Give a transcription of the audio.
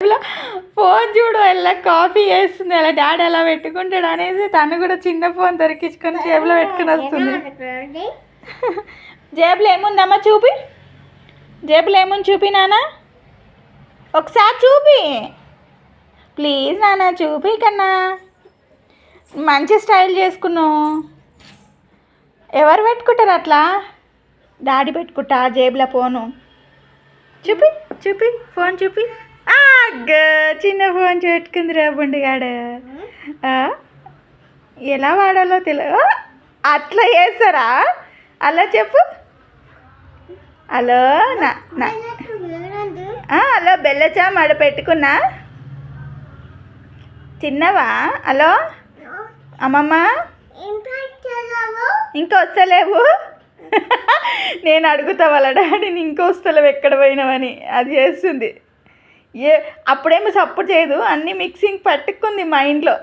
జేబులో ఫోన్ చూడు ఎలా కాపీ వేస్తుంది, అలా డాడీ అలా పెట్టుకుంటాడు అనేసి తను కూడా చిన్న ఫోన్ దొరికించుకొని జేబులో పెట్టుకుని వస్తుంది. జేబులో ఏముందమ్మా చూపి, జేబులో ఏముంది చూపి నాన్న, ఒకసారి చూపి ప్లీజ్ నాన్న, చూపి కన్నా. మంచి స్టైల్ చేసుకున్నావు. ఎవరు పెట్టుకుంటారు అట్లా? డాడీ పెట్టుకుంటా జేబులో ఫోను. చూపి చూపి ఫోన్ చూపి. అగ్గ చిన్న ఫోన్ పెట్టుకుందిరా బుండిగాడు. ఎలా వాడాలో తెలియదు. అట్లా చేస్తారా? అలా చెప్పు. హలో హలో బెల్లచా మడ పెట్టుకున్నా తిన్నవా? హలో అమ్మమ్మ ఇంకా వస్తలేవు. నేను అడుగుతా వాళ్ళ డాడీని ఇంకా వస్తలేవు ఎక్కడ పోయినావని. అది చేస్తుంది. అప్పుడేమో సపోర్ట్ చేయదు, అన్నీ మిక్సింగ్ పట్టుకుంది మైండ్లో.